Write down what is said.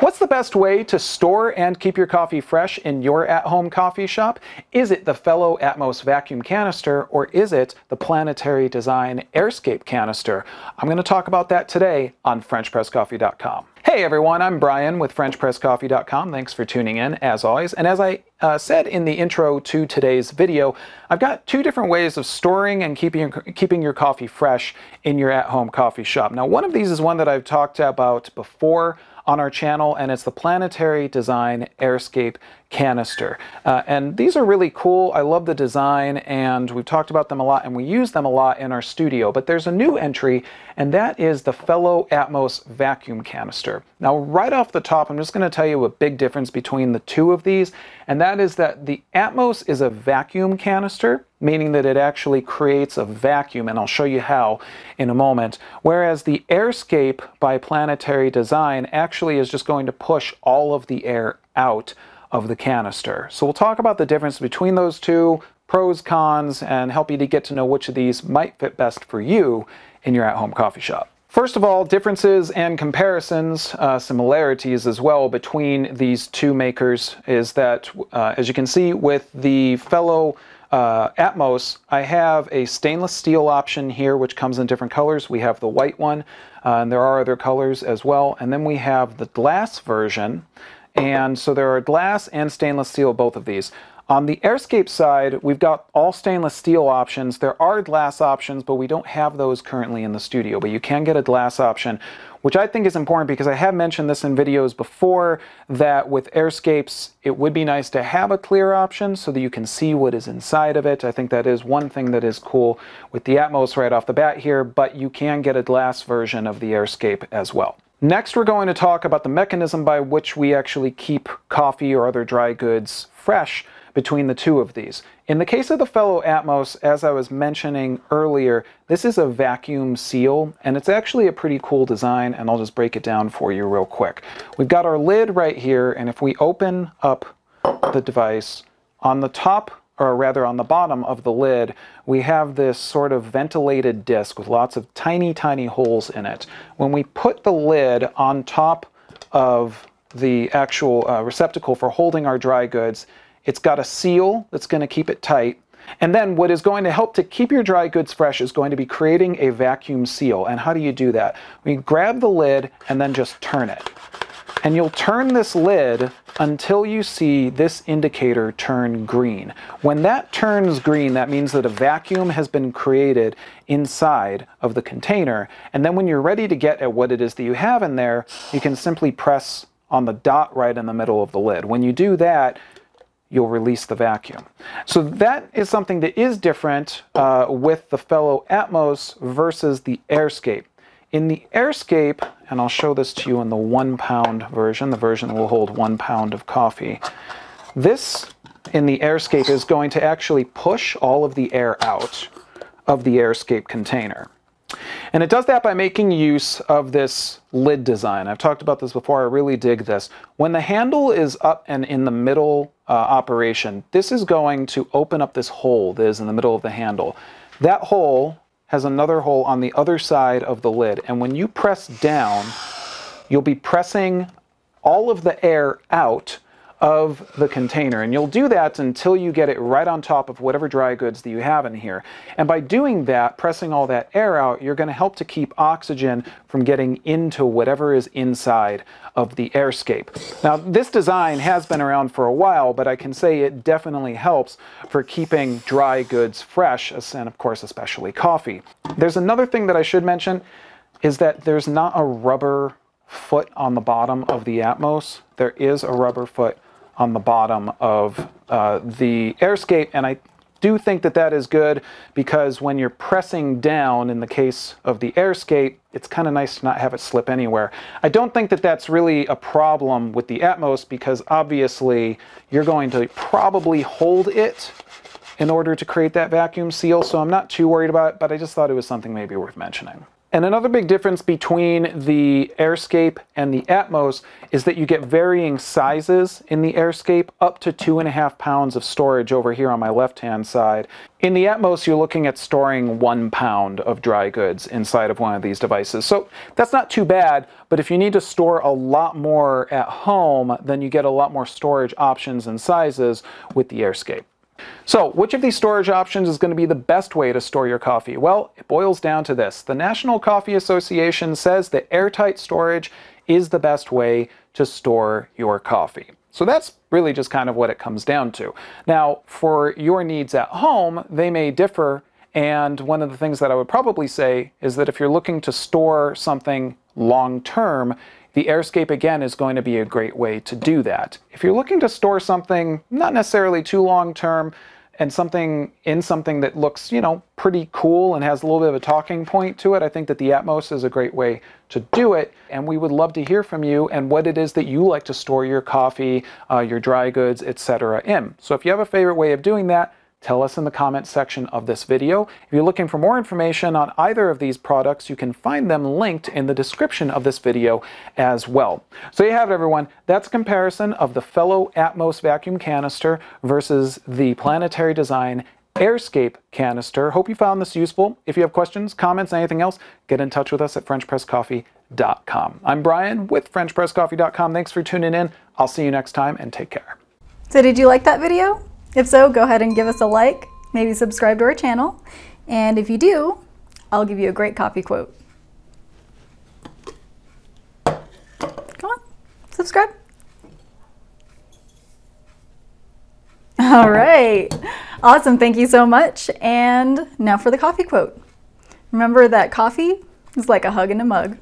What's the best way to store and keep your coffee fresh in your at-home coffee shop? Is it the fellow Atmos Vacuum Canister, or is it the planetary design Airscape canister? I'm going to talk about that today on FrenchPressCoffee.com. Hey everyone, I'm Brian with FrenchPressCoffee.com. Thanks for tuning in, as always. And as I said in the intro to today's video, I've got two different ways of storing and keeping your coffee fresh in your at-home coffee shop. Now, one of these is one that I've talked about before on our channel, and it's the planetary design Airscape canister. And these are really cool. I love the design, and we've talked about them a lot, and we use them a lot in our studio. But there's a new entry, and that is the fellow Atmos Vacuum Canister. Now, right off the top, I'm just going to tell you a big difference between the two of these, and that is that the Atmos is a vacuum canister, meaning that it actually creates a vacuum, and I'll show you how in a moment, whereas the Airscape by Planetary Design actually is just going to push all of the air out of the canister. So we'll talk about the difference between those two, pros, cons, and help you to get to know which of these might fit best for you in your at-home coffee shop. First of all, differences and comparisons, similarities as well between these two makers is that, as you can see with the fellow Atmos, I have a stainless steel option here, which comes in different colors. We have the white one, and there are other colors as well. And then we have the glass version. And so there are glass and stainless steel, both of these. On the Airscape side, we've got all stainless steel options. There are glass options, but we don't have those currently in the studio. But you can get a glass option, which I think is important because I have mentioned this in videos before, that with Airscapes, it would be nice to have a clear option so that you can see what is inside of it. I think that is one thing that is cool with the Atmos right off the bat here, but you can get a glass version of the Airscape as well. Next, we're going to talk about the mechanism by which we actually keep coffee or other dry goods fresh between the two of these. In the case of the fellow Atmos, as I was mentioning earlier, this is a vacuum seal, and it's actually a pretty cool design, and I'll just break it down for you real quick. We've got our lid right here, and if we open up the device, on the top, or rather on the bottom of the lid, we have this sort of ventilated disc with lots of tiny, tiny holes in it. When we put the lid on top of the actual receptacle for holding our dry goods, it's got a seal that's going to keep it tight. And then what is going to help to keep your dry goods fresh is going to be creating a vacuum seal. And how do you do that? We grab the lid and then just turn it. And you'll turn this lid until you see this indicator turn green. When that turns green, that means that a vacuum has been created inside of the container. And then when you're ready to get at what it is that you have in there, you can simply press on the dot right in the middle of the lid. When you do that, you'll release the vacuum. So that is something that is different with the fellow Atmos versus the Airscape. In the Airscape, and I'll show this to you in the 1 pound version, the version that will hold 1 pound of coffee, this in the Airscape is going to actually push all of the air out of the Airscape container. And it does that by making use of this lid design. I've talked about this before, I really dig this. When the handle is up and in the middle operation, this is going to open up this hole that is in the middle of the handle. That hole has another hole on the other side of the lid, and when you press down, you'll be pressing all of the air out of the container, and you'll do that until you get it right on top of whatever dry goods that you have in here. And by doing that, pressing all that air out, you're going to help to keep oxygen from getting into whatever is inside of the Airscape. Now, this design has been around for a while, but I can say it definitely helps for keeping dry goods fresh, and of course, especially coffee. There's another thing that I should mention, is that there's not a rubber foot on the bottom of the Atmos. There is a rubber foot on the bottom of the Airscape, and I do think that that is good because when you're pressing down, in the case of the Airscape, it's kind of nice to not have it slip anywhere. I don't think that that's really a problem with the Atmos because obviously you're going to probably hold it in order to create that vacuum seal, so I'm not too worried about it, but I just thought it was something maybe worth mentioning. And another big difference between the Airscape and the Atmos is that you get varying sizes in the Airscape, up to 2.5 pounds of storage over here on my left-hand side. In the Atmos, you're looking at storing 1 pound of dry goods inside of one of these devices. So that's not too bad, but if you need to store a lot more at home, then you get a lot more storage options and sizes with the Airscape. So, which of these storage options is going to be the best way to store your coffee? Well, it boils down to this. The National Coffee Association says that airtight storage is the best way to store your coffee. So that's really just kind of what it comes down to. Now, for your needs at home, they may differ, and one of the things that I would probably say is that if you're looking to store something long-term, the Airscape, again, is going to be a great way to do that. If you're looking to store something not necessarily too long-term and something that looks, you know, pretty cool and has a little bit of a talking point to it, I think that the Atmos is a great way to do it. And we would love to hear from you and what it is that you like to store your coffee, your dry goods, etc. in. So if you have a favorite way of doing that, tell us in the comments section of this video. If you're looking for more information on either of these products, you can find them linked in the description of this video as well. So you have it, everyone. That's a comparison of the fellow Atmos vacuum canister versus the Planetary Design Airscape canister. Hope you found this useful. If you have questions, comments, anything else, get in touch with us at FrenchPressCoffee.com. I'm Brian with FrenchPressCoffee.com. Thanks for tuning in. I'll see you next time, and take care. So did you like that video? If so, go ahead and give us a like, maybe subscribe to our channel, and if you do, I'll give you a great coffee quote. Come on, subscribe. All right, awesome, thank you so much. And now for the coffee quote. Remember that coffee is like a hug in a mug.